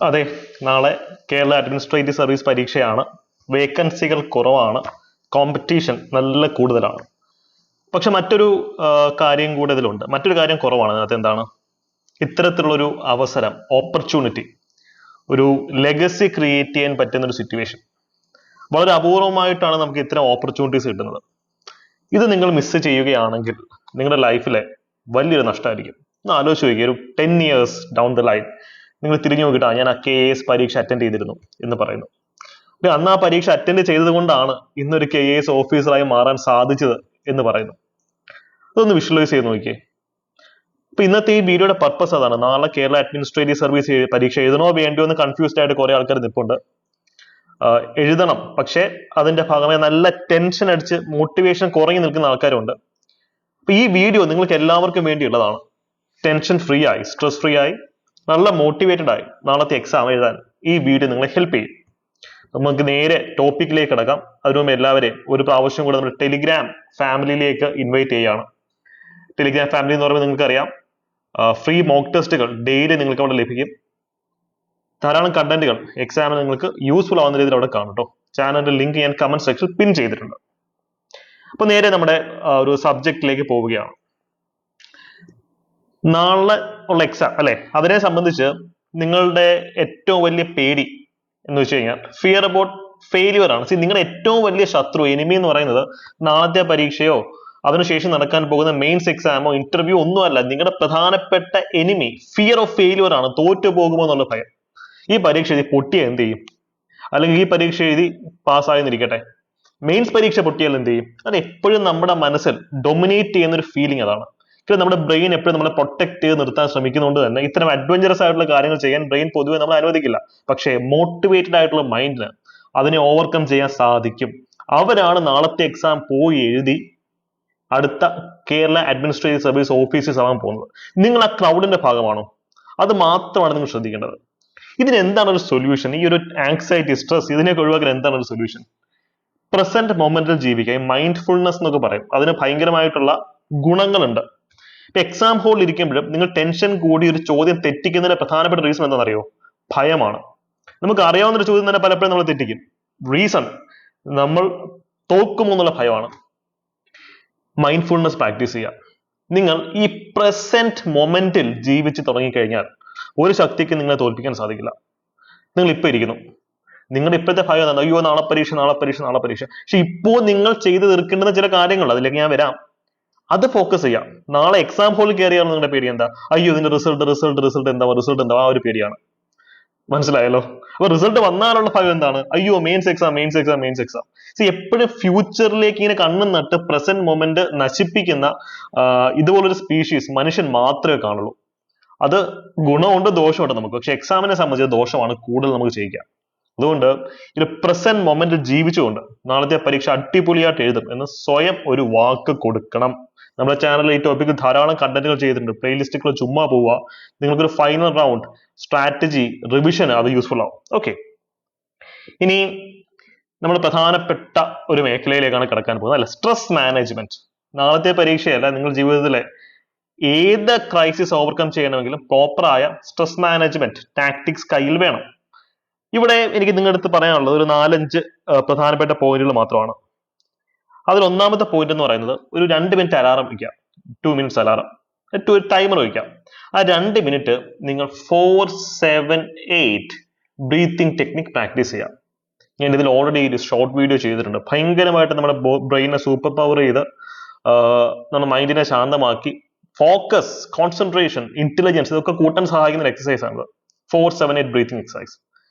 അതെ, നാളെ Kerala administrative service പരീക്ഷയാണ്. വേക്കൻസികൾ കുറവാണ്, കോമ്പറ്റീഷൻ നല്ല കൂടുതലാണ്. പക്ഷെ മറ്റൊരു കാര്യം കൂടെ ഇതിലുണ്ട്. മറ്റൊരു കാര്യം കുറവാണ് അതിനകത്ത്. എന്താണ്? ഇത്തരത്തിലുള്ളൊരു അവസരം, ഓപ്പർച്യൂണിറ്റി, ഒരു ലെഗസി ക്രിയേറ്റ് ചെയ്യാൻ പറ്റുന്ന ഒരു സിറ്റുവേഷൻ വളരെ അപൂർവമായിട്ടാണ് നമുക്ക് ഇത്തരം ഓപ്പർച്യൂണിറ്റീസ് കിട്ടുന്നത്. ഇത് നിങ്ങൾ മിസ് ചെയ്യുകയാണെങ്കിൽ നിങ്ങളുടെ ലൈഫിലെ വലിയൊരു നഷ്ടമായിരിക്കും. ഒന്ന് ആലോചിച്ച് നോക്കിയ ഒരു 10 years ഡൗൺ ദ ലൈൻ നിങ്ങൾ തിരിഞ്ഞു നോക്കിയിട്ടാ ഞാൻ ആ KAS പരീക്ഷ അറ്റൻഡ് ചെയ്തിരുന്നു എന്ന് പറയുന്നു. അന്ന് ആ പരീക്ഷ അറ്റൻഡ് ചെയ്തത് കൊണ്ടാണ് ഇന്നൊരു KAS ഓഫീസറായി മാറാൻ സാധിച്ചത് എന്ന് പറയുന്നു. അതൊന്ന് വിഷ്വലൈസ് ചെയ്ത് നോക്കിയേ. അപ്പൊ ഇന്നത്തെ ഈ വീഡിയോയുടെ പർപ്പസ് അതാണ്. നാളെ കേരള അഡ്മിനിസ്ട്രേറ്റീവ് സർവീസ് പരീക്ഷ എഴുതണോ വേണ്ടിയോ എന്ന് കൺഫ്യൂസ്ഡ് ആയിട്ട് കുറെ ആൾക്കാർ നിൽപ്പുണ്ട്. എഴുതണം, പക്ഷെ അതിന്റെ ഭാഗമായി നല്ല ടെൻഷൻ അടിച്ച് മോട്ടിവേഷൻ കുറഞ്ഞു നിൽക്കുന്ന ആൾക്കാരുണ്ട്. അപ്പൊ ഈ വീഡിയോ നിങ്ങൾക്ക് എല്ലാവർക്കും വേണ്ടിയുള്ളതാണ്. ടെൻഷൻ ഫ്രീ ആയി, സ്ട്രെസ് ഫ്രീ ആയി, നല്ല മോട്ടിവേറ്റഡ് ആയി നാളത്തെ എക്സാം എഴുതാൻ ഈ വീഡിയോ നിങ്ങളെ ഹെൽപ്പ് ചെയ്യും. നമുക്ക് നേരെ ടോപ്പിക്കിലേക്ക് കിടക്കാം. അതിനു മുമ്പ് എല്ലാവരെയും ഒരു പ്രാവശ്യം കൂടെ നമ്മൾ ടെലിഗ്രാം ഫാമിലിയിലേക്ക് ഇൻവൈറ്റ് ചെയ്യുകയാണ്. ടെലിഗ്രാം ഫാമിലി എന്ന് പറയുമ്പോൾ നിങ്ങൾക്ക് അറിയാം, ഫ്രീ മോക്ക് ടെസ്റ്റുകൾ ഡെയിലി നിങ്ങൾക്ക് അവിടെ ലഭിക്കും. ധാരാളം കണ്ടന്റുകൾ എക്സാമിന് നിങ്ങൾക്ക് യൂസ്ഫുൾ ആവുന്ന രീതിയിൽ അവിടെ കാണും കേട്ടോ. ചാനലിന്റെ ലിങ്ക് ഞാൻ കമന്റ് സെക്ഷനിൽ പിൻ ചെയ്തിട്ടുണ്ട്. അപ്പൊ നേരെ നമ്മുടെ ഒരു സബ്ജക്റ്റിലേക്ക് പോവുകയാണ്. നാളെ ഉള്ള എക്സാം അല്ലെ, അതിനെ സംബന്ധിച്ച് നിങ്ങളുടെ ഏറ്റവും വലിയ പേടി എന്ന് വെച്ച് കഴിഞ്ഞാൽ ഫിയർ അബൌട്ട് ഫെയിലിയർ ആണ്. നിങ്ങളുടെ ഏറ്റവും വലിയ ശത്രു, എനിമി എന്ന് പറയുന്നത് നാളത്തെ പരീക്ഷയോ അതിനുശേഷം നടക്കാൻ പോകുന്ന മെയിൻസ് എക്സാമോ ഇന്റർവ്യൂ ഒന്നുമല്ല. നിങ്ങളുടെ പ്രധാനപ്പെട്ട എനിമി ഫിയർ ഓഫ് ഫെയിലിയർ ആണ്. തോറ്റു പോകുമോ എന്നുള്ള ഭയം. ഈ പരീക്ഷ എഴുതി പൊട്ടിയ എന്ത് ചെയ്യും? അല്ലെങ്കിൽ ഈ പരീക്ഷ എഴുതി പാസ്സായെന്നിരിക്കട്ടെ, മെയിൻസ് പരീക്ഷ പൊട്ടിയാൽ എന്ത് ചെയ്യും? അത് എപ്പോഴും നമ്മുടെ മനസ്സിൽ ഡൊമിനേറ്റ് ചെയ്യുന്ന ഒരു ഫീലിംഗ് അതാണ്. നമ്മുടെ ബ്രെയിൻ എപ്പോഴും നമ്മളെ പ്രൊട്ടക്ട് ചെയ്ത് നിർത്താൻ ശ്രമിക്കുന്നതുകൊണ്ട് തന്നെ ഇത്തരം അഡ്വഞ്ചറസ് ആയിട്ടുള്ള കാര്യങ്ങൾ ചെയ്യാൻ ബ്രെയിൻ പൊതുവെ നമ്മൾ അനുവദിക്കില്ല. പക്ഷേ മോട്ടിവേറ്റഡ് ആയിട്ടുള്ള മൈൻഡിന് അതിനെ ഓവർകം ചെയ്യാൻ സാധിക്കും. അവരാണ് നാളത്തെ എക്സാം പോയി എഴുതി അടുത്ത കേരള അഡ്മിനിസ്ട്രേറ്റീവ് സർവീസ് ഓഫീസേഴ്സ് ആവാൻ പോകുന്നത്. നിങ്ങൾ ആ ക്രൗഡിന്റെ ഭാഗമാണോ? അത് മാത്രമാണ് നിങ്ങൾ ശ്രദ്ധിക്കേണ്ടത്. ഇതിന് എന്താണ് ഒരു സൊല്യൂഷൻ? ഈ ഒരു ആങ്സൈറ്റി, സ്ട്രെസ്, ഇതിനൊക്കെ ഒഴിവാക്കാൻ എന്താണ് ഒരു സൊല്യൂഷൻ? പ്രസന്റ് മൊമെന്റിൽ ജീവിക്കുക, മൈൻഡ്ഫുൾനെസ് എന്നൊക്കെ പറയും. അതിന് ഭയങ്കരമായിട്ടുള്ള ഗുണങ്ങളുണ്ട്. ഇപ്പൊ എക്സാം ഹോളിൽ ഇരിക്കുമ്പോഴും നിങ്ങൾ ടെൻഷൻ കൂടി ഒരു ചോദ്യം തെറ്റിക്കുന്നതിന്റെ പ്രധാനപ്പെട്ട റീസൺ എന്താണെന്നറിയോ? ഭയമാണ്. നമുക്ക് അറിയാവുന്ന ഒരു ചോദ്യം തന്നെ പലപ്പോഴും നമ്മൾ തെറ്റിക്കും. റീസൺ നമ്മൾ തോക്കുമോ എന്നുള്ള ഭയമാണ്. മൈൻഡ്ഫുൾനെസ് പ്രാക്ടീസ് ചെയ്യുക. നിങ്ങൾ ഈ പ്രസന്റ് മൊമെന്റിൽ ജീവിച്ച് തുടങ്ങിക്കഴിഞ്ഞാൽ ഒരു ശക്തിക്ക് നിങ്ങളെ തോൽപ്പിക്കാൻ സാധിക്കില്ല. നിങ്ങൾ ഇപ്പൊ ഇരിക്കുന്നു, നിങ്ങളുടെ ഇപ്പോഴത്തെ ഭയം എന്താണ്? അയ്യോ നാളെ പരീക്ഷ, നാളെ പരീക്ഷ, നാളെ പരീക്ഷ. പക്ഷെ ഇപ്പോൾ നിങ്ങൾ ചെയ്ത് തീർക്കേണ്ടുന്ന ചില കാര്യങ്ങൾ, അതിലേക്ക് ഞാൻ വരാം. അത് ഫോക്കസ് ചെയ്യാം. നാളെ എക്സാം ഹോളിൽ കയറിയാണ് നിങ്ങളുടെ പേടി എന്താ? അയ്യോ ഇതിന്റെ റിസൾട്ട് എന്താ? ആ ഒരു പേടിയാണ്. മനസ്സിലായല്ലോ? അപ്പൊ റിസൾട്ട് വന്നാലുള്ള ഭയം എന്താണ്? അയ്യോ മെയിൻസ് എക്സാം. എപ്പോഴും ഫ്യൂച്ചറിലേക്ക് ഇങ്ങനെ കണ്ണും നട്ട് പ്രസന്റ് മൊമെന്റ് നശിപ്പിക്കുന്ന ഇതുപോലൊരു സ്പീഷീസ് മനുഷ്യൻ മാത്രമേ കാണുള്ളൂ. അത് ഗുണമുണ്ട് ദോഷമുണ്ട് നമുക്ക്. പക്ഷെ എക്സാമിനെ സംബന്ധിച്ച് ദോഷമാണ് കൂടുതൽ നമുക്ക് ചെയ്യിക്കുക. അതുകൊണ്ട് ഇത് പ്രസന്റ് മൊമെന്റിൽ ജീവിച്ചുകൊണ്ട് നാളത്തെ പരീക്ഷ അടിപൊളിയായിട്ട് എഴുതും എന്ന് സ്വയം ഒരു വാക്ക് കൊടുക്കണം. നമ്മുടെ ചാനലിൽ ഈ ടോപ്പിക്ക് ധാരാളം കണ്ടന്റുകൾ ചെയ്തിട്ടുണ്ട്. പ്ലേലിസ്റ്റുകൾ ചുമ്മാ പോവുക. നിങ്ങൾക്കൊരു ഫൈനൽ റൗണ്ട് സ്ട്രാറ്റജി റിവിഷൻ അത് യൂസ്ഫുൾ ആവും. ഓക്കെ, ഇനി നമ്മൾ പ്രധാനപ്പെട്ട ഒരു മേഖലയിലേക്കാണ് കിടക്കാൻ പോകുന്നത്, അല്ല, സ്ട്രെസ് മാനേജ്മെന്റ്. നാളത്തെ പരീക്ഷയല്ല, നിങ്ങൾ ജീവിതത്തിലെ ഏത് ക്രൈസിസ് ഓവർകം ചെയ്യണമെങ്കിലും പ്രോപ്പറായ സ്ട്രെസ് മാനേജ്മെന്റ് ടാക്ടിക്സ് കയ്യിൽ വേണം. ഇവിടെ എനിക്ക് നിങ്ങളുടെ അടുത്ത് പറയാനുള്ളത് ഒരു 4-5 പ്രധാനപ്പെട്ട പോയിന്റുകൾ മാത്രമാണ്. അതിൽ ഒന്നാമത്തെ പോയിന്റ് എന്ന് പറയുന്നത്, ഒരു 2 മിനിറ്റ് അലാറം വയ്ക്കാം. 2 minutes അലാറം, ടൈമർ വയ്ക്കാം. ആ 2 മിനിറ്റ് നിങ്ങൾ 4-7-8 ബ്രീത്തിങ് ടെക്നിക് പ്രാക്ടീസ് ചെയ്യാം. ഞാൻ ഇതിൽ ഓൾറെഡി ഒരു ഷോർട്ട് വീഡിയോ ചെയ്തിട്ടുണ്ട്. ഭയങ്കരമായിട്ട് നമ്മുടെ ബ്രെയിനെ സൂപ്പർ പവർ ചെയ്ത് നമ്മുടെ മൈൻഡിനെ ശാന്തമാക്കി ഫോക്കസ്, കോൺസെൻട്രേഷൻ, ഇന്റലിജൻസ് ഇതൊക്കെ കൂട്ടാൻ സഹായിക്കുന്ന ഒരു എക്സസൈസ് ആണ് 4-7-8 ബ്രീത്തിങ് എക്സസൈസ്.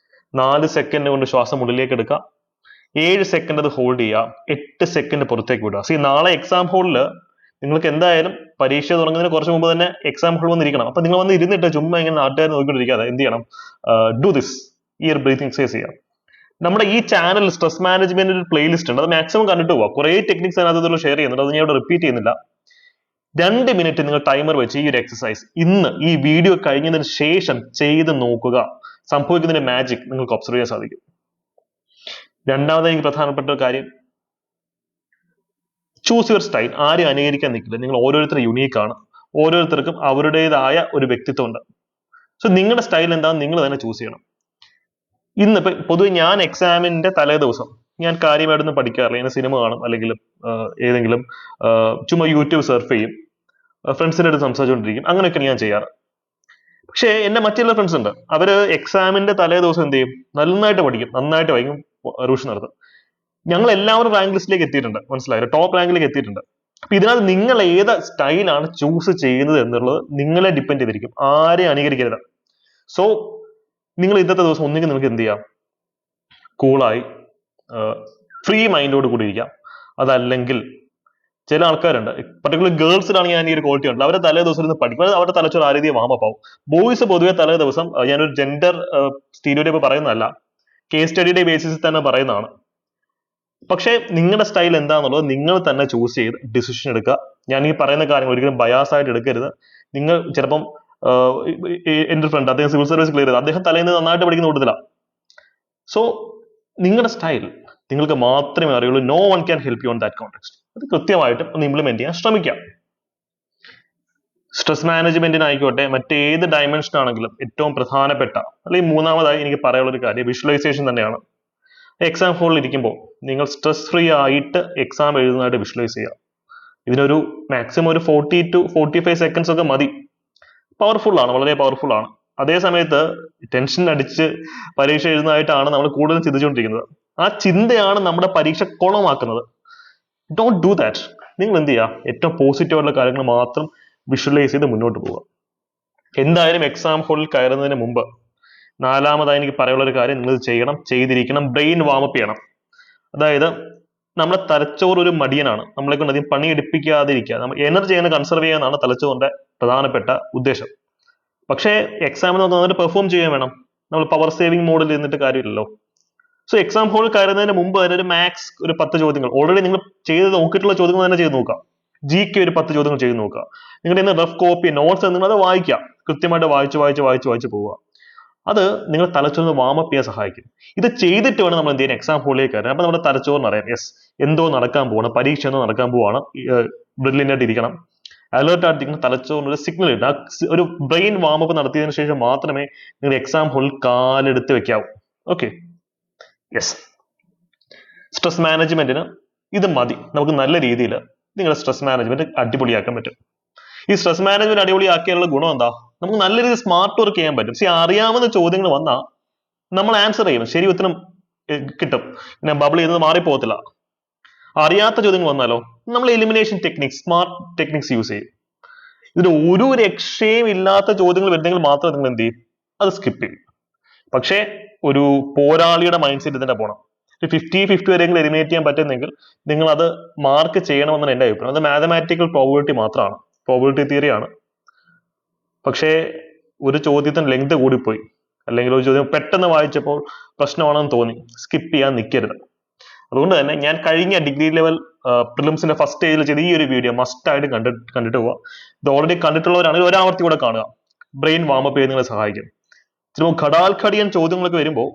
4 സെക്കൻഡ് കൊണ്ട് ശ്വാസം ഉള്ളിലേക്ക് എടുക്കുക, 7 സെക്കൻഡ് അത് ഹോൾഡ് ചെയ്യുക, 8 സെക്കൻഡ് പുറത്തേക്ക് വിടുക. നാളെ എക്സാം ഹോളിൽ നിങ്ങൾക്ക് എന്തായാലും പരീക്ഷ തുടങ്ങുന്നതിന് കുറച്ച് മുമ്പ് തന്നെ എക്സാം ഹോൾ വന്നിരിക്കണം. അപ്പൊ നിങ്ങൾ വന്ന് ഇരുന്നിട്ട് ചുമ്മാ ഇങ്ങനെ നാട്ടുകാർ നോക്കിക്കൊണ്ടിരിക്കാതെ എന്ത് ചെയ്യണം? ഡു ദിസ്, ഈ ഒരു ബ്രീത്തിങ് എക്സസൈസ് ചെയ്യാം. നമ്മുടെ ഈ ചാനൽ സ്ട്രെസ് മാനേജ്മെന്റ് ഒരു പ്ലേലിസ്റ്റ് ഉണ്ട്, അത് മാക്സിമം കണ്ടിട്ട് പോവാം. കുറെ ടെക്നിക്സ് അതിനകത്ത് ഷെയർ ചെയ്യുന്നുണ്ട്, അത് ഞാൻ ഇവിടെ റിപ്പീറ്റ് ചെയ്യുന്നില്ല. 2 മിനിറ്റ് നിങ്ങൾ ടൈമർ വെച്ച് ഈ ഒരു എക്സസൈസ് ഇന്ന് ഈ വീഡിയോ കഴിഞ്ഞതിന് ശേഷം ചെയ്ത് നോക്കുക. സംഭവിക്കുന്നതിന്റെ മാജിക് നിങ്ങൾക്ക് ഒബ്സർവ് ചെയ്യാൻ സാധിക്കും. രണ്ടാമത് എനിക്ക് പ്രധാനപ്പെട്ട ഒരു കാര്യം, ചൂസ് യുവർ സ്റ്റൈൽ. ആരും അനുകരിക്കാൻ നിൽക്കില്ല. നിങ്ങൾ ഓരോരുത്തരും യുണീക്ക് ആണ്. ഓരോരുത്തർക്കും അവരുടേതായ ഒരു വ്യക്തിത്വം ഉണ്ട്. നിങ്ങളുടെ സ്റ്റൈൽ എന്താണെന്ന് നിങ്ങൾ തന്നെ ചൂസ് ചെയ്യണം. ഇന്നിപ്പോ പൊതുവെ ഞാൻ എക്സാമിന്റെ തലേ ദിവസം ഞാൻ കാര്യമായിട്ടൊന്നും പഠിക്കാറില്ല. ഞാൻ സിനിമ കാണും, അല്ലെങ്കിൽ ഏതെങ്കിലും ചുമ്മാ യൂട്യൂബ് സർഫ് ചെയ്യും, ഫ്രണ്ട്സിന്റെ അടുത്ത് സംസാരിച്ചുകൊണ്ടിരിക്കും, അങ്ങനെയൊക്കെയാണ് ഞാൻ ചെയ്യാറ്. പക്ഷേ എന്റെ മറ്റുള്ള ഫ്രണ്ട്സ് ഉണ്ട്, അവര് എക്സാമിന്റെ തലേ ദിവസം എന്ത് ചെയ്യും, നന്നായിട്ട് പഠിക്കും, നന്നായിട്ട് വായിക്കും, റിവിഷൻ നടത്തും. ഞങ്ങൾ എല്ലാവരും റാങ്ക് ലിസ്റ്റിലേക്ക് എത്തിയിട്ടുണ്ട്, മനസ്സിലായോ, ടോപ്പ് റാങ്കിലേക്ക് എത്തിയിട്ടുണ്ട്. അപ്പൊ ഇതിനകത്ത് നിങ്ങൾ ഏത് സ്റ്റൈലാണ് ചൂസ് ചെയ്യുന്നത് എന്നുള്ളത് നിങ്ങളെ ഡിപ്പെൻഡ് ചെയ്തിരിക്കും, ആരെയും അനുകരിക്കരുത്. സോ നിങ്ങൾ ഇന്നത്തെ ദിവസം ഒന്നുകിൽ നിങ്ങൾക്ക് എന്ത് ചെയ്യാം, കൂളായി ഫ്രീ മൈൻഡോട് കൂടി ഇരിക്കാം. അതല്ലെങ്കിൽ ചില ആൾക്കാരുണ്ട്, പർട്ടിക്കുലർ ഗേൾസിലാണെങ്കിൽ ഞാൻ ഈ ഒരു ക്വാളിറ്റി ഉണ്ട്, അവരുടെ തലേ ദിവസം ഇരുന്ന് പഠിക്കും, അത് അവരുടെ തലച്ചോറ് ആ രീതിയിൽ വാമപ്പ് ആവും. ബോയ്സ് പൊതുവെ തലേ ദിവസം, ഞാനൊരു ജെൻഡർ സ്റ്റീരിയോടൈപ്പ് പറയുന്നതല്ല, കേസ് സ്റ്റഡിയുടെ ബേസിസിൽ തന്നെ പറയുന്നതാണ്. പക്ഷേ നിങ്ങളുടെ സ്റ്റൈൽ എന്താണെന്നുള്ളത് നിങ്ങൾ തന്നെ ചൂസ് ചെയ്ത് ഡിസിഷൻ എടുക്കുക. ഞാൻ ഈ പറയുന്ന കാര്യങ്ങൾ ഒരിക്കലും ബയാസ് ആയിട്ട് എടുക്കരുത്. നിങ്ങൾ ചിലപ്പം എന്റെ ഫ്രണ്ട്, അദ്ദേഹം സിവിൽ സർവീസ് ക്ലിയർ ചെയ്ത്, അദ്ദേഹം തലേന്ന് നന്നായിട്ട് പഠിക്കുന്ന കൂട്ടത്തിലാണ്. സോ നിങ്ങളുടെ സ്റ്റൈൽ നിങ്ങൾക്ക് മാത്രമേ അറിയുള്ളൂ. No one can help you on that context. അത് കൃത്യമായിട്ടും ഒന്ന് ഇംപ്ലിമെന്റ് ചെയ്യാൻ ശ്രമിക്കാം. സ്ട്രെസ് മാനേജ്മെന്റിനായിക്കോട്ടെ, മറ്റേത് ഡയമെൻഷൻ ആണെങ്കിലും ഏറ്റവും പ്രധാനപ്പെട്ട, അല്ലെങ്കിൽ മൂന്നാമതായി എനിക്ക് പറയാനുള്ള ഒരു കാര്യം വിഷ്വലൈസേഷൻ തന്നെയാണ്. എക്സാം ഹോളിൽ ഇരിക്കുമ്പോൾ നിങ്ങൾ സ്ട്രെസ് ഫ്രീ ആയിട്ട് എക്സാം എഴുതുന്നതായിട്ട് വിഷ്വലൈസ് ചെയ്യുക. ഇതിനൊരു മാക്സിമം ഒരു 40 to 45 സെക്കൻഡ്സ് ഒക്കെ മതി. പവർഫുൾ ആണ്, വളരെ പവർഫുൾ ആണ്. അതേ സമയത്ത് ടെൻഷൻ അടിച്ച് പരീക്ഷ എഴുതുന്നതായിട്ടാണ് നമ്മൾ കൂടുതലും ചിന്തിച്ചുകൊണ്ടിരിക്കുന്നത്. ആ ചിന്തയാണ് നമ്മുടെ പരീക്ഷ കുളമാക്കുന്നത്. Don't do that. നിങ്ങൾ എന്ത് ചെയ്യുക, ഏറ്റവും പോസിറ്റീവ് ആയിട്ടുള്ള കാര്യങ്ങൾ മാത്രം വിഷ്വലൈസ് ചെയ്ത് മുന്നോട്ട് പോവുക. എന്തായാലും എക്സാം ഹോളിൽ കയറുന്നതിന് മുമ്പ് നാലാമതായി എനിക്ക് പറയാനുള്ള ഒരു കാര്യം, നിങ്ങൾ ചെയ്യണം, ചെയ്തിരിക്കണം, ബ്രെയിൻ വാമപ്പ് ചെയ്യണം. അതായത് നമ്മുടെ തലച്ചോറ് ഒരു മടിയനാണ്, നമ്മളെ കൊണ്ട് അധികം പണിയെടുപ്പിക്കാതിരിക്കുക, നമ്മൾ എനർജി എങ്ങനെ കൺസർവ് ചെയ്യാനാണ് തലച്ചോറിന്റെ പ്രധാനപ്പെട്ട ഉദ്ദേശം. പക്ഷേ എക്സാമിന് നമുക്ക് നന്നായിട്ട് പെർഫോം ചെയ്യാൻ വേണം, നമ്മൾ പവർ സേവിങ് മോഡിൽ ഇരുന്നിട്ട് കാര്യമില്ലല്ലോ. സോ എക്സാം ഹോളിൽ കയറുന്നതിന് മുമ്പ് തന്നെ ഒരു മാക്സ് ഒരു 10 ചോദ്യങ്ങൾ ഓൾറെഡി നിങ്ങൾ ചെയ്ത് നോക്കിയിട്ടുള്ള ചോദ്യങ്ങൾ തന്നെ ചെയ്ത് നോക്കാം. ജിക്ക് ഒരു 10 ചോദ്യങ്ങൾ ചെയ്ത് നോക്കുക. നിങ്ങളുടെ ഇന്ന് റഫ് കോപ്പി നോട്ട്സ് നിങ്ങൾ അത് വായിക്കുക, കൃത്യമായിട്ട് വായിച്ച് പോവുക. അത് നിങ്ങൾ തലച്ചോറിന് വാമപ്പ് ചെയ്യാൻ സഹായിക്കും. ഇത് ചെയ്തിട്ട് വേണം നമ്മൾ എന്ത് ചെയ്യാൻ, എക്സാം ഹോളിലേക്ക് കയറാൻ. അപ്പൊ നമ്മുടെ തലച്ചോറിന് അറിയാം, യെസ് എന്തോ നടക്കാൻ പോവാണ്, പരീക്ഷ എന്തോ നടക്കാൻ പോവാണ്, ബ്രില്യൻ്റ് ആയിട്ട് ഇരിക്കണം, അലേർട്ട് ആയിട്ട് തലച്ചോറിന് ഒരു സിഗ്നൽ ഇട്ട് ഒരു ബ്രെയിൻ വാമപ്പ് നടത്തിയതിനു ശേഷം മാത്രമേ നിങ്ങൾ എക്സാം ഹോളിൽ കാലെടുത്ത് വെക്കാവൂ. Okay, yes. സ്ട്രെസ് മാനേജ്മെന്റിന് ഇത് മതി. നമുക്ക് നല്ല രീതിയിൽ നിങ്ങളുടെ സ്ട്രെസ് മാനേജ്മെന്റ് അടിപൊളിയാക്കാൻ പറ്റും. ഈ സ്ട്രെസ് മാനേജ്മെന്റ് അടിപൊളിയാക്കിയുള്ള ഗുണം എന്താ, നമുക്ക് നല്ല രീതിയിൽ സ്മാർട്ട് വർക്ക് ചെയ്യാൻ പറ്റും. അറിയാവുന്ന ചോദ്യങ്ങൾ വന്നാൽ നമ്മൾ ആൻസർ ചെയ്യും, ശരി ഉത്തരം കിട്ടും, പിന്നെ ബബിൾ ചെയ്യുന്നത് മാറിപ്പോകത്തില്ല. അറിയാത്ത ചോദ്യങ്ങൾ വന്നാലോ നമ്മൾ elimination techniques, smart techniques use ചെയ്യും. ഇതിന് ഒരു രക്ഷയും ഇല്ലാത്ത ചോദ്യങ്ങൾ വരുന്നെങ്കിൽ മാത്രം നിങ്ങൾ എന്ത് ചെയ്യും, അത് സ്കിപ്പ് ചെയ്യും. പക്ഷേ ഒരു പോരാളിയുടെ മൈൻഡ് സെറ്റ് തന്നെ പോകണം. 50-50 വരെയെങ്കിലും എലിമിനേറ്റ് ചെയ്യാൻ പറ്റുന്നെങ്കിൽ നിങ്ങൾ അത് മാർക്ക് ചെയ്യണമെന്നാണ് എന്റെ അഭിപ്രായം. അത് മാത്തമാറ്റിക്കൽ പ്രോബിലിറ്റി മാത്രമാണ്, പ്രോബിലിറ്റി തിയറിയാണ്. പക്ഷേ ഒരു ചോദ്യത്തിന് ലെങ്ത് കൂടിപ്പോയി, അല്ലെങ്കിൽ ഒരു ചോദ്യം പെട്ടെന്ന് വായിച്ചപ്പോൾ പ്രശ്നമാണെന്ന് തോന്നി, സ്കിപ്പ് ചെയ്യാൻ നിൽക്കരുത്. അതുകൊണ്ട് തന്നെ ഞാൻ കഴിഞ്ഞ ഡിഗ്രി ലെവൽ പ്രിലിംസിന്റെ ഫസ്റ്റ് സ്റ്റേജിൽ ചെയ്ത ഈ ഒരു വീഡിയോ മസ്റ്റ് ആയിട്ട് കണ്ടിട്ട് പോവുക. ഇത് ഓൾറെഡി കണ്ടിട്ടുള്ളവരാണെങ്കിൽ ഒരാവർത്തി കൂടെ കാണുക. ബ്രെയിൻ വാമപ്പ് ചെയ്ത് നിങ്ങളെ സഹായിക്കും. ചിലപ്പോൾ ഘടാൽഘടിയൻ ചോദ്യങ്ങളൊക്കെ വരുമ്പോൾ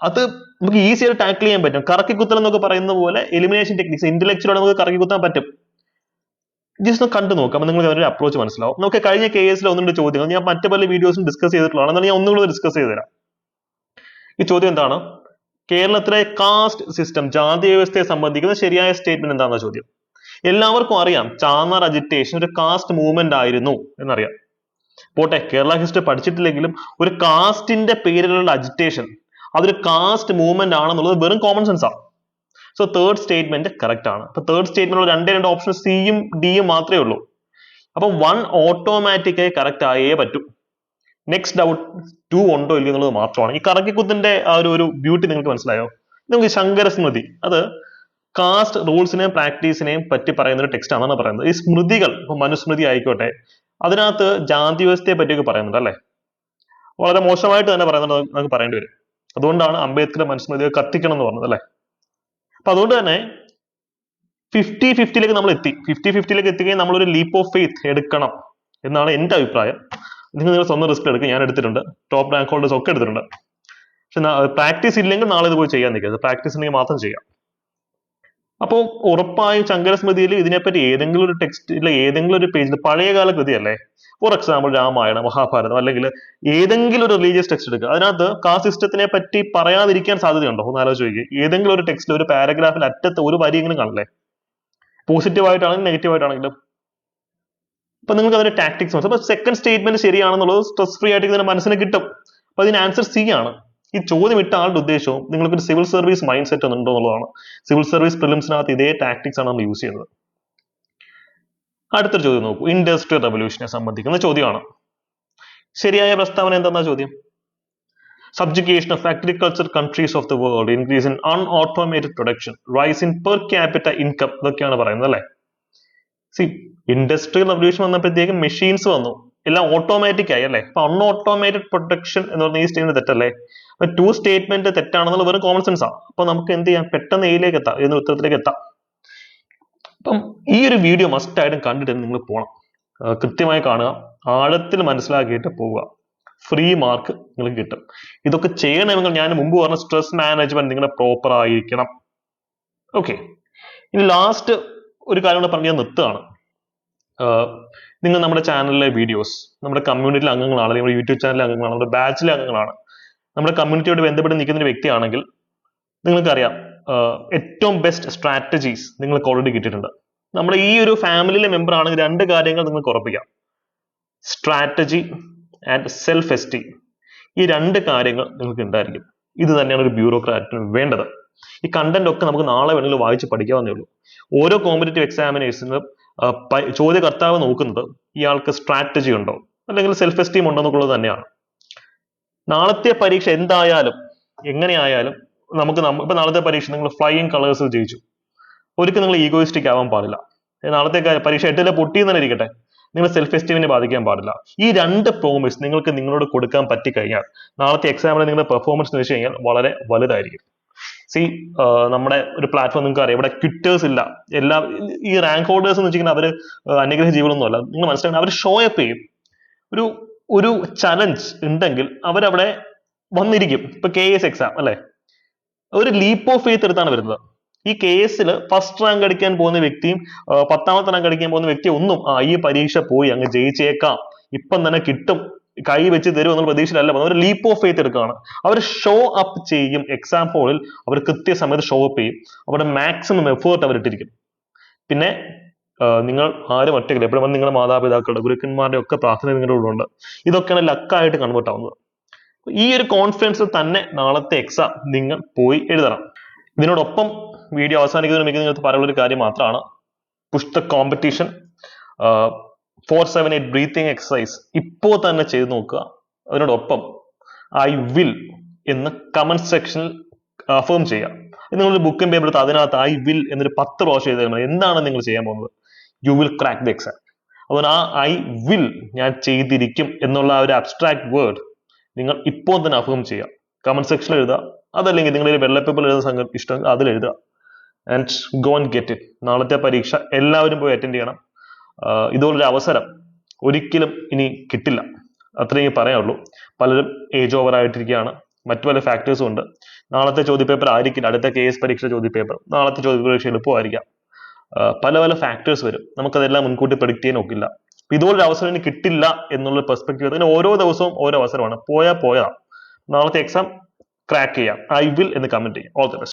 അത് നമുക്ക് ഈസി ആയിട്ട് ടാക്കിൾ ചെയ്യാൻ പറ്റും. കറക്കിക്കുത്തൽ എന്നൊക്കെ പറയുന്ന പോലെ എലിമിനേഷൻ ടെക്നിക്സ് ഇന്റലക്ച്വലോടെ നമുക്ക് കറക്കിക്കുത്താൻ പറ്റും. ജസ്റ്റ് ഒന്ന് കണ്ടു നോക്കാം, അപ്പൊ നിങ്ങൾക്ക് അതിന്റെ അപ്രോച്ച് മനസ്സിലാവും. നമുക്ക് കഴിഞ്ഞ കേസിൽ ഒന്നുണ്ട് ചോദ്യങ്ങൾ ഞാൻ മറ്റു പല വീഡിയോസും ഡിസ്കസ് ചെയ്തിട്ടുള്ളതാണ്, എന്നാൽ ഞാൻ ഒന്നുകൂടെ ഡിസ്കസ് ചെയ്ത് തരാം. ഈ ചോദ്യം എന്താണ്, കേരളത്തിലെ കാസ്റ്റ് സിസ്റ്റം, ജാതി വ്യവസ്ഥയെ സംബന്ധിക്കുന്ന ശരിയായ സ്റ്റേറ്റ്മെന്റ് എന്താണെന്ന ചോദ്യം. എല്ലാവർക്കും അറിയാം ചാന്നാർ അജിറ്റേഷൻ ഒരു കാസ്റ്റ് മൂവ്മെന്റ് ആയിരുന്നു എന്നറിയാം. പോട്ടെ, കേരള ഹിസ്റ്ററി പഠിച്ചിട്ടില്ലെങ്കിലും ഒരു കാസ്റ്റിന്റെ പേരിലുള്ള അജിറ്റേഷൻ അതൊരു കാസ്റ്റ് മൂവ്മെന്റ് ആണെന്നുള്ളത് വെറും കോമൺ സെൻസ് ആണ്. സോ തേർഡ് സ്റ്റേറ്റ്മെന്റ് കറക്റ്റ് ആണ്. അപ്പൊ തേർഡ് സ്റ്റേറ്റ്മെന്റ് രണ്ട് ഓപ്ഷൻ സിയും ഡിയും മാത്രമേ ഉള്ളൂ. അപ്പൊ 1 ഓട്ടോമാറ്റിക്കായി കറക്റ്റ് ആയേ പറ്റൂ. നെക്സ്റ്റ് ഡൗട്ട് 2 ഉണ്ടോ ഇല്ലയോ എന്നുള്ളത് മാത്രമാണ്. ഈ കറക്കിക്കുത്തിന്റെ ആ ഒരു ബ്യൂട്ടി നിങ്ങൾക്ക് മനസ്സിലായോ? നമുക്ക് ശങ്കര സ്മൃതി, അത് കാസ്റ്റ് റൂൾസിനെയും പ്രാക്ടീസിനെയും പറ്റി പറയുന്ന ഒരു ടെക്സ്റ്റ് ആണെന്നാണ് പറയുന്നത്. ഈ സ്മൃതികൾ, ഇപ്പൊ മനുസ്മൃതി ആയിക്കോട്ടെ, അതിനകത്ത് ജാതി വ്യവസ്ഥയെ പറ്റിയൊക്കെ പറയുന്നുണ്ട് അല്ലെ, വളരെ മോശമായിട്ട് തന്നെ പറയുന്നുണ്ട്, നമുക്ക് പറയേണ്ടി വരും. അതുകൊണ്ടാണ് അംബേദ്കർ മനുസ്മൃതിയെ കത്തിക്കണം എന്ന് പറഞ്ഞത് അല്ലെ. അപ്പൊ അതുകൊണ്ട് തന്നെ 50-50ലേക്ക് നമ്മൾ എത്തി. 50-50ലേക്ക് എത്തിക്കുകയും നമ്മളൊരു ലീപ്പ് ഓഫ് ഫെയ്ത്ത് എടുക്കണം എന്നാണ് എന്റെ അഭിപ്രായം. നിങ്ങൾ സ്വന്തം റിസ്ക് എടുക്കുക, ഞാൻ എടുത്തിട്ടുണ്ട്, ടോപ്പ് റാങ്ക് ഹോൾഡേഴ്സ് ഒക്കെ എടുത്തിട്ടുണ്ട്. പക്ഷെ പ്രാക്ടീസ് ഇല്ലെങ്കിൽ നാളെ ഇത് പോയി ചെയ്യാൻ നിൽക്കരുത്, പ്രാക്ടീസ് ഉണ്ടെങ്കിൽ മാത്രം ചെയ്യാം. അപ്പോൾ ഉറപ്പായും ചങ്കര സ്മൃതിയിൽ ഇതിനെപ്പറ്റി ഏതെങ്കിലും ഒരു ടെക്സ്റ്റിൽ ഏതെങ്കിലും ഒരു പേജിൽ പഴയകാല കൃതിയല്ലേ, ഫോർ എക്സാമ്പിൾ രാമായണം, മഹാഭാരതം, അല്ലെങ്കിൽ ഏതെങ്കിലും ഒരു റിലീജിയസ് ടെക്സ്റ്റ് എടുക്കുക, അതിനകത്ത് കാസ്റ്റ് സിസ്റ്റത്തിനെ പറ്റി പറയാതിരിക്കാൻ സാധ്യതയുണ്ടോ? ഒന്ന് ആലോചിച്ച് നോക്കി. ഏതെങ്കിലും ഒരു ടെക്സ്റ്റിൽ ഒരു പാരഗ്രാഫിൽ അറ്റത്ത് ഒരു വരിയെങ്കിലും കാണില്ലേ, പോസിറ്റീവ് ആയിട്ടാണെങ്കിലും നെഗറ്റീവ് ആയിട്ടാണെങ്കിലും. അപ്പൊ നിങ്ങൾക്ക് അതിന്റെ ടാക്ടിക്സ് മനസ്സിലാവും. അപ്പൊ സെക്കൻഡ് സ്റ്റേറ്റ്മെന്റ് ശരിയാണെന്നുള്ളത് സ്ട്രെസ് ഫ്രീ ആയിട്ട് ഇതിന്റെ മനസ്സിന് കിട്ടും. അപ്പൊ അതിന് ആൻസർ സി ആണ്. ഈ ചോദ്യം ഇട്ട ആളുടെ ഉദ്ദേശവും നിങ്ങൾക്കൊരു സിവിൽ സർവീസ് മൈൻഡ് സെറ്റ് ഉണ്ടോ എന്നുള്ളതാണ്. സിവിൽ സർവീസ് പ്രിലിംസിനകത്ത് ഇതേ ടാക്ടിക്സ് ആണ് നമ്മൾ യൂസ് ചെയ്യുന്നത്. അടുത്തൊരു ചോദ്യം നോക്കൂ. ഇൻഡസ്ട്രിയൽ റവല്യൂഷനെ സംബന്ധിക്കുന്ന ചോദ്യമാണ്. ശരിയായ പ്രസ്താവന എന്താ ചോദ്യം? Subjugation of agriculture countries of the world, increase in unautomated production, rise in per capita income, ഇതൊക്കെയാണ് പറയുന്നത് അല്ലെ. ഇൻഡസ്ട്രിയൽ റവല്യൂഷൻ വന്നപ്പോഴത്തേക്കും മെഷീൻസ് വന്നു, എല്ലാം ഓട്ടോമാറ്റിക് ആയി അല്ലെ. അപ്പൊ അൺഓട്ടോമേറ്റഡ് പ്രൊഡക്ഷൻ എന്ന് പറഞ്ഞ ഈ സ്റ്റേറ്റ്മെന്റ് തെറ്റല്ലേ? അപ്പൊ ടു സ്റ്റേറ്റ്മെന്റ് തെറ്റാണെന്നുള്ള വെറും കോമൺ സെൻസ് ആണ്. അപ്പൊ നമുക്ക് എന്ത് ചെയ്യാം? പെട്ടെന്ന് എയിലേക്ക് എത്താം, എന്ന ഉത്തരത്തിലേക്ക് എത്താം. അപ്പം ഈ ഒരു വീഡിയോ മസ്റ്റ് ആയിട്ടും കണ്ടിട്ട് നിങ്ങൾ പോകണം, കൃത്യമായി കാണുക, ആഴത്തിൽ മനസ്സിലാക്കിയിട്ട് പോവുക. ഫ്രീ മാർക്ക് നിങ്ങൾക്ക് കിട്ടും. ഇതൊക്കെ ചെയ്യണമെങ്കിൽ ഞാൻ മുമ്പ് പറഞ്ഞ സ്ട്രെസ് മാനേജ്മെന്റ് നിങ്ങളുടെ പ്രോപ്പർ ആയിരിക്കണം. ഓക്കെ, ഇനി ലാസ്റ്റ് ഒരു കാര്യം കൂടെ പറഞ്ഞ് ഞാൻ നിർത്തുകയാണ്. നിങ്ങൾ നമ്മുടെ ചാനലിലെ വീഡിയോസ്, നമ്മുടെ കമ്മ്യൂണിറ്റിയിലെ അംഗങ്ങളാണ്, നമ്മുടെ യൂട്യൂബ് ചാനലിലെ അംഗങ്ങളാണ്, നമ്മുടെ ബാച്ചിലെ അംഗങ്ങളാണ്, നമ്മുടെ കമ്മ്യൂണിറ്റിയോട് ബന്ധപ്പെട്ട് നിൽക്കുന്ന ഒരു വ്യക്തിയാണെങ്കിൽ നിങ്ങൾക്കറിയാം ഏറ്റവും ബെസ്റ്റ് സ്ട്രാറ്റജീസ് നിങ്ങൾക്ക് ഓൾറെഡി കിട്ടിയിട്ടുണ്ട്. നമ്മുടെ ഈ ഒരു ഫാമിലിയിലെ മെമ്പർ ആണെങ്കിൽ രണ്ട് കാര്യങ്ങൾ നിങ്ങൾക്ക് ഉറപ്പിക്കാം: സ്ട്രാറ്റജി ആൻഡ് സെൽഫ് എസ്റ്റീം. ഈ രണ്ട് കാര്യങ്ങൾ നിങ്ങൾക്ക് ഉണ്ടായിരിക്കും. ഇത് തന്നെയാണ് ഒരു ബ്യൂറോക്രാറ്റിന് വേണ്ടത്. ഈ കണ്ടന്റ് ഒക്കെ നമുക്ക് നാളെ വേണമെങ്കിലും വായിച്ച് പഠിക്കാവുന്നേ ഉള്ളൂ. ഓരോ കോമ്പറ്റേറ്റീവ് എക്സാമിനേഴ്സിന് ചോദ്യകർത്താവ് നോക്കുന്നത് ഇയാൾക്ക് സ്ട്രാറ്റജി ഉണ്ടോ അല്ലെങ്കിൽ സെൽഫ് എസ്റ്റീം ഉണ്ടോ എന്നുള്ളത് തന്നെയാണ്. നാളത്തെ പരീക്ഷ എന്തായാലും എങ്ങനെയായാലും നമുക്ക് ഇപ്പൊ നാളത്തെ പരീക്ഷ നിങ്ങൾ ഫ്ലൈയിങ് കളേഴ്സിൽ ജയിച്ചു, ഒരിക്കലും നിങ്ങൾ ഈഗോയിസ്റ്റിക് ആവാൻ പാടില്ല. നാളത്തെ പരീക്ഷ 8 പൊട്ടിയെന്ന് തന്നെ ഇരിക്കട്ടെ, നിങ്ങൾ സെൽഫ് എസ്റ്റീമിനെ ബാധിക്കാൻ പാടില്ല. ഈ രണ്ട് പ്രോമിസ് നിങ്ങൾക്ക് നിങ്ങളോട് കൊടുക്കാൻ പറ്റിക്കഴിഞ്ഞാൽ നാളത്തെ എക്സാമിന് നിങ്ങളുടെ പെർഫോമൻസ് എന്ന് വെച്ച് കഴിഞ്ഞാൽ വളരെ വലുതായിരിക്കും. നമ്മുടെ ഒരു പ്ലാറ്റ്ഫോം നിങ്ങൾക്ക് അറിയാം, ഇവിടെ ക്വിറ്റേഴ്സ് ഇല്ല. ഈ റാങ്ക് ഹോൾഡേഴ്സ് എന്ന് വെച്ചിട്ടുണ്ടെങ്കിൽ അവര് അനുഗ്രഹ ജീവികളൊന്നും അല്ല. നിങ്ങൾ മനസ്സിലാക്കണം, അവർ ഷോ അപ്പ് ചെയ്യും. ഒരു ചലഞ്ച് ഉണ്ടെങ്കിൽ അവരവിടെ വന്നിരിക്കും. ഇപ്പൊ KS എക്സാം അല്ലെ, ഒരു ലീപ്പ് ഓഫ് ഫെയ്ത്ത് എടുത്താണ് വരുന്നത്. ഈ കേസിൽ ഫസ്റ്റ് റാങ്ക് അടിക്കാൻ പോകുന്ന വ്യക്തിയും 10ാമത്തെ റാങ്ക് അടിക്കാൻ പോകുന്ന വ്യക്തി ഒന്നും ഈ പരീക്ഷ പോയി അങ്ങ് ജയിച്ചേക്കാം, ഇപ്പം തന്നെ കിട്ടും, കൈ വെച്ച് തരും എന്നുള്ള പ്രതീക്ഷയിലല്ല. അവർ ലീപ്പ് ഓഫ് ഫെയ്ത്ത് എടുക്കുകയാണ്. അവർ ഷോ അപ്പ് ചെയ്യും. എക്സാം ഹോളിൽ അവർ കൃത്യസമയത്ത് ഷോ അപ്പ് ചെയ്യും. അവരുടെ മാക്സിമം എഫേർട്ട് അവർ ഇട്ടിരിക്കും. പിന്നെ നിങ്ങൾ ആരും ഒറ്റയ്ക്കില്ല. എപ്പോഴും നിങ്ങളുടെ മാതാപിതാക്കളുടെ, ഗുരുക്കന്മാരുടെ ഒക്കെ പ്രാർത്ഥന നിങ്ങളുടെ കൂടെ ഉണ്ട്. ഇതൊക്കെയാണ് ലക്കായിട്ട് കൺവേർട്ട് ആവുന്നത്. ഈ ഒരു കോൺഫിഡൻസിൽ തന്നെ നാളത്തെ എക്സാം നിങ്ങൾ പോയി എഴുതണം. ഇതിനോടൊപ്പം വീഡിയോ അവസാനിക്കുന്നതിന് മികച്ച നിങ്ങൾക്ക് പറയാനുള്ള ഒരു കാര്യം മാത്രമാണ്, push the competition 4-7-8 breathing exercise ഇപ്പോൾ തന്നെ ചെയ്ത് നോക്കുക. അതിനോടൊപ്പം ഐ വിൽ എന്ന് കമന്റ് സെക്ഷനിൽ അഫേം ചെയ്യുക. നിങ്ങളൊരു ബുക്കും പേപ്പർ എടുത്ത് അതിനകത്ത് ഐ വിൽ എന്നൊരു 10 പ്രാവശ്യം എഴുതിയാൽ മതി. എന്താണ് നിങ്ങൾ ചെയ്യാൻ പോകുന്നത്? You will crack the exam. അതുകൊണ്ട് ആ ഐ വിൽ, ഞാൻ ചെയ്തിരിക്കും എന്നുള്ള ആ ഒരു അബ്സ്ട്രാക്ട് വേർഡ് നിങ്ങൾ ഇപ്പോൾ തന്നെ അഫേം ചെയ്യുക. കമന്റ് സെക്ഷനിൽ എഴുതുക. അതല്ലെങ്കിൽ നിങ്ങളൊരു വെള്ള പേപ്പർ എഴുതുന്ന സംഘം ഇഷ്ടം അതിൽ എഴുതുക. And go and get it. നാളത്തെ പരീക്ഷ എല്ലാവരും പോയി അറ്റൻഡ് ചെയ്യണം. ഇതുപോലൊരു അവസരം ഒരിക്കലും ഇനി കിട്ടില്ല, അത്രയും പറയാനുള്ളൂ. പലരും ഏജ് ഓവർ ആയിട്ടിരിക്കുകയാണ്, മറ്റു പല ഫാക്ടേഴ്സും ഉണ്ട്. നാളത്തെ ചോദ്യപേപ്പർ ആയിരിക്കില്ല അടുത്ത KS പരീക്ഷ ചോദ്യപേപ്പർ. നാളത്തെ ചോദ്യപരീക്ഷ എളുപ്പമായിരിക്കാം. പല ഫാക്ടേഴ്സ് വരും, നമുക്കതെല്ലാം മുൻകൂട്ടി പ്രെഡിക്റ്റ് ചെയ്യാൻ ഒക്കില്ല. ഇതുപോലൊരു അവസരം ഇനി കിട്ടില്ല എന്നുള്ള പെർസ്പെക്റ്റീവ്. അതിന് ഓരോ ദിവസവും ഓരോ അവസരമാണ്. പോയാ നാളത്തെ എക്സാം ക്രാക്ക് ചെയ്യാം. ഐ വിൽ എന്ന് കമന്റ് ചെയ്യാം. All the best.